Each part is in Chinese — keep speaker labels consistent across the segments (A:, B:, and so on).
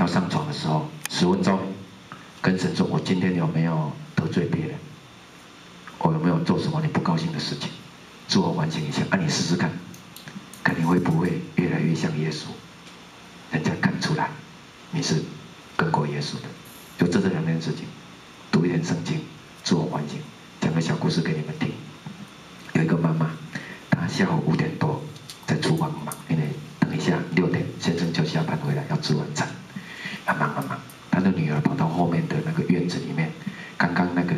A: 上床的时候，10分钟，跟神说：我今天有没有得罪别人？我有没有做什么你不高兴的事情？自我反省一下，你试试看，看你会不会越来越像耶稣，人家看出来你是跟过耶稣的。就这2件事情，读一点圣经，自我反省。讲个小故事给你们听。有一个妈妈，她下午5点多在厨房忙，因为等一下6点先生就下班回来要吃晚餐，忙。她的女儿跑到后面的那个院子里面，刚刚那个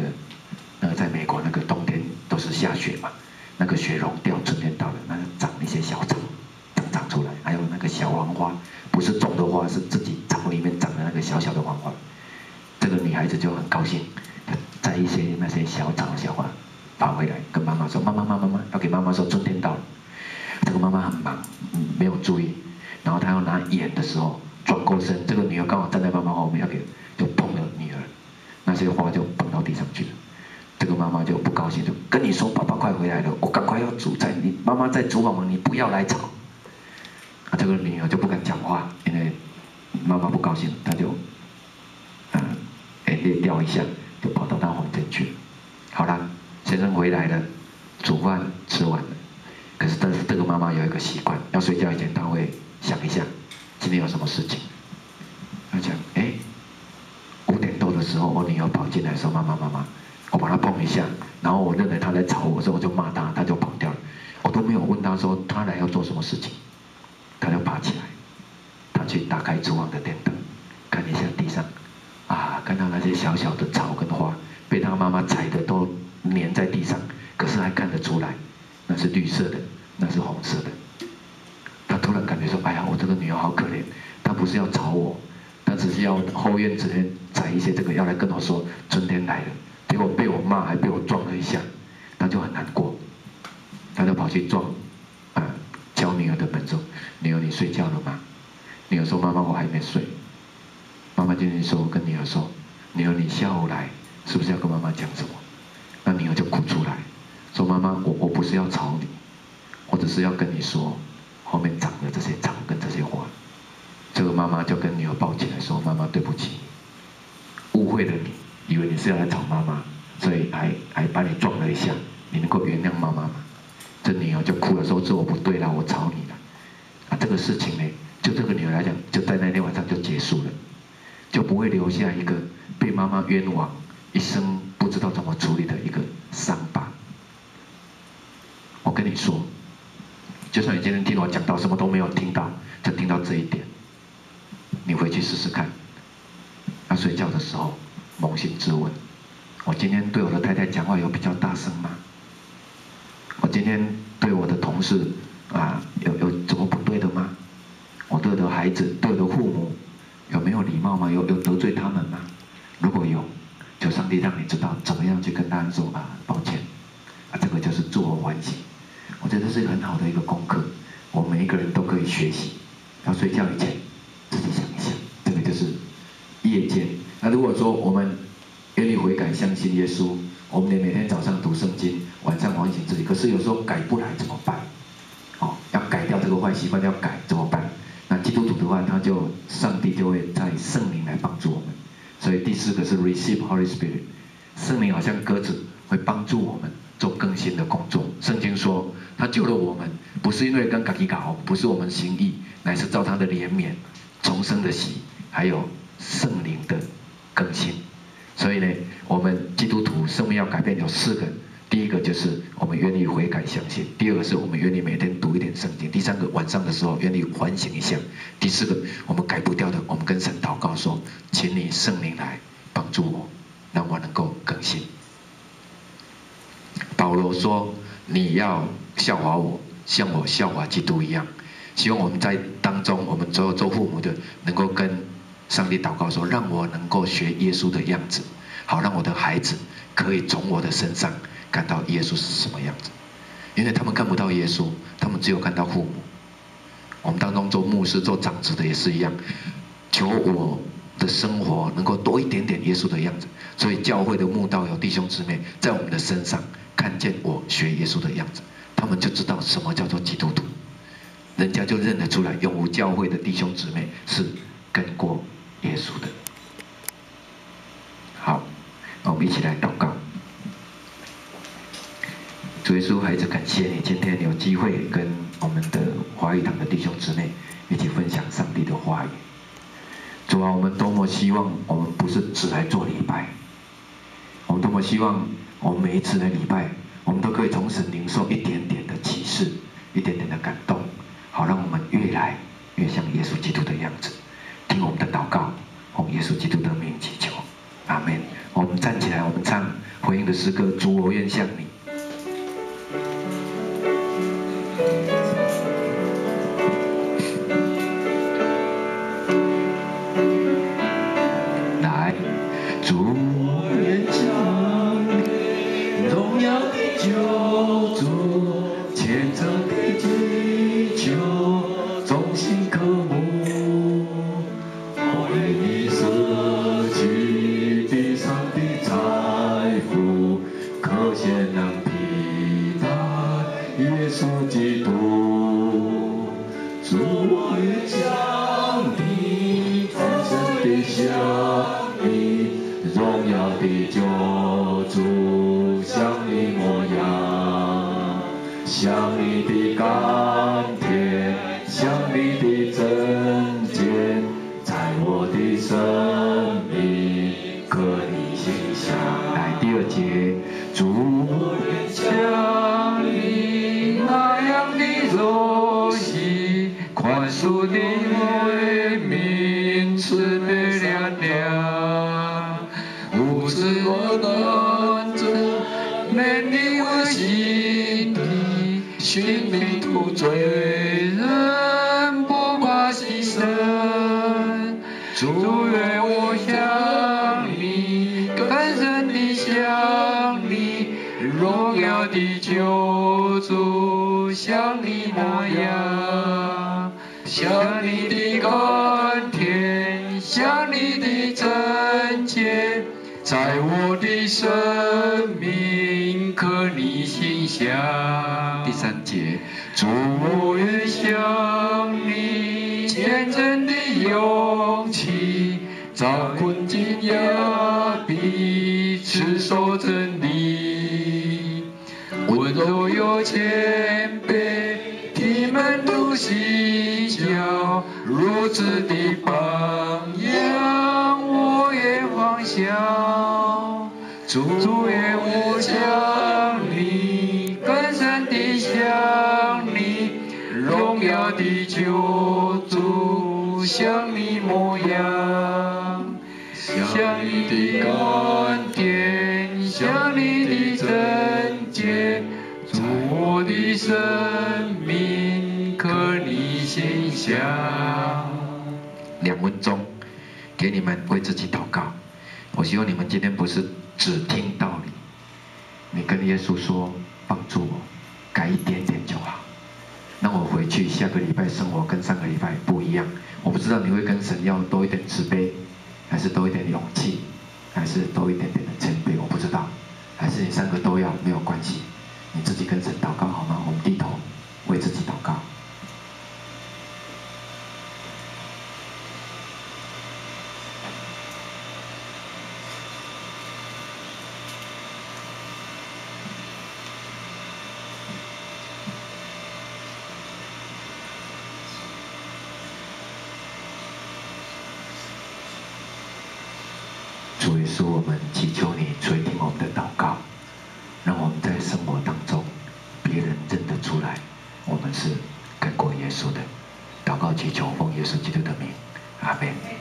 A: 在美国那个冬天都是下雪嘛，那个雪融掉，春天到了，那长一些小草，长出来，还有那个小黄花，不是种的花，是自己草里面长的那个小小的黄花。这个女孩子就很高兴，摘一些那些小草小花，跑回来跟妈妈说：妈妈，要给妈妈说春天到了。这个妈妈很忙，没有注意，然后她要拿盐的时候转过身，这个女儿刚好站在妈妈后面，就碰了女儿，那些花就碰到地上去了。这个妈妈就不高兴，就跟你说：爸爸快回来了，我赶快要煮菜，你妈妈在厨房忙，你不要来吵。这个女儿就不敢讲话，因为妈妈不高兴，她就裂掉一下，就跑到她房间去了。好了，先生回来了，煮饭吃完了。可是这个妈妈有一个习惯，要睡觉以前她会想一下今天有什么事情。她讲，5点多的时候，我女儿跑进来说：妈妈，我把她碰一下，然后我认为她在吵我，所以我就骂她，她就跑掉了。我都没有问她说她来要做什么事情，她就爬起来，她去打开厨房的电灯，看一下地上，看到那些小小的草跟花被她妈妈踩的都粘在地上，可是还看得出来那是绿色的，那是红色的。她突然感觉说：哎呀，我这个女儿好可怜，她不是要吵我，她只是要后院子里面采一些这个，要来跟我说春天来了。结果被我骂，还被我撞了一下，她就很难过，她就跑去敲女儿的门说：女儿，你睡觉了吗？女儿说：妈妈，我还没睡。妈妈进去说，跟女儿说：女儿，你下午来是不是要跟妈妈讲什么？那女儿就哭出来，说：妈妈，我不是要吵你，我只是要跟你说，后面长的这些草跟这些花。这个妈妈就跟女儿抱起来说：妈妈，对不起，误会了你，以为你是要来找妈妈，所以还把你撞了一下，你能够原谅妈妈吗？这女儿就哭了，说：是我不对啦，我吵你了。这个事情呢，就这个女儿来讲，就在那天晚上就结束了，就不会留下一个被妈妈冤枉一生不知道怎么处理的一个伤疤。我跟你说，就算你今天听我讲到什么都没有听到，就听到这一点，你回去试试看。要睡觉的时候扪心自问：我今天对我的太太讲话有比较大声吗？我今天对我的同事有怎么不对的吗？我对我的孩子，对我的父母有没有礼貌吗？有得罪他们吗？如果有，求上帝让你知道怎么样去跟他说抱歉。这个就是自我反省。我觉得这是一个很好的一个功课，我们每一个人都可以学习。要睡觉以前自己想一想，这个就是夜间。那如果说我们愿意悔改，相信耶稣，我们也每天早上读圣经，晚上反省自己。可是有时候改不来怎么办？要改掉这个坏习惯，要改怎么办？那基督徒的话，上帝就会在圣灵来帮助我们。所以第4个是 receive Holy Spirit， 圣灵好像鸽子会帮助我们做更新的工作。圣经说他救了我们，不是因为跟自己搞，不是我们行义，乃是照他的怜悯、重生的喜，还有圣灵的更新。所以呢，我们基督徒生命要改变有4个。第1个就是我们愿意悔改相信，第2个是我们愿意每天读一点圣经，第3个晚上的时候愿意反省一下，第4个我们改不掉的，我们跟神祷告说：请你圣灵来帮助我，让我能够更新。保罗说：你要效法我，像我效法基督一样。希望我们在当中，我们所有做父母的能够跟上帝祷告说：让我能够学耶稣的样子，好让我的孩子可以从我的身上看到耶稣是什么样子。因为他们看不到耶稣，他们只有看到父母。我们当中做牧师、做长子的也是一样，求我的生活能够多一点点耶稣的样子。所以教会的牧道友弟兄姊妹在我们的身上看见我学耶稣的样子，他们就知道什么叫做基督徒，人家就认得出来。永湖教会的弟兄姊妹是跟过耶稣的。好，那我们一起来祷告。主耶稣，孩子，感谢你今天有机会跟我们的华语堂的弟兄姊妹一起分享上帝的话语。主啊，我们多么希望我们不是只来做礼拜，我们多么希望我们每一次的礼拜，我们都可以从神领受一点点的启示，一点点的感动，好让我们越来越像耶稣基督的样子。听我们的祷告，奉耶稣基督的名祈求，阿们。我们站起来，我们唱回应的诗歌《主，我愿像你》。来，主，我愿像你，荣耀的救主，虔诚的追求，忠心渴慕，为你舍弃地上的财富，可见能替代耶稣基督。主，我愿像你，丰盛的像你，荣耀的救主，像你模样，像你的甘甜，像你的真洁，在我的生命可你形象。来，第二节，主，我愿像你那样的柔细，宽恕的怜悯，慈悲良良，无知我能真，美丽我心地，寻觅图罪人，不怕牺牲。主，愿我像你，更深地像你，荣耀的救主，像你模样，像你的甘甜，像你的真洁，在我的生命可你形象。第三节，主，我愿像你，虔诚的勇气，遭困境压逼，持守真理，温柔又谦卑，替门徒洗脚，如此的榜样，我也仿效。主，愿我像你，更深地像你，荣耀的救主，像你模样，像你的甘甜，像你的真洁，主，我的生命可你形象。2分钟，给你们为自己祷告。我希望你们今天不是只听道理，你跟耶稣说，帮助我改一点点就好。让我回去下个礼拜生活跟上个礼拜不一样。我不知道你会跟神要多一点慈悲，还是多一点勇气，还是多一点点的谦卑，我不知道。还是你3个都要，没有关系。你自己跟神祷告好吗？我们低头为自己祷告。主耶稣，我们祈求你垂听我们的祷告，让我们在生活当中，别人认得出来，我们是跟过耶稣的。祷告祈求奉耶稣基督的名，阿门。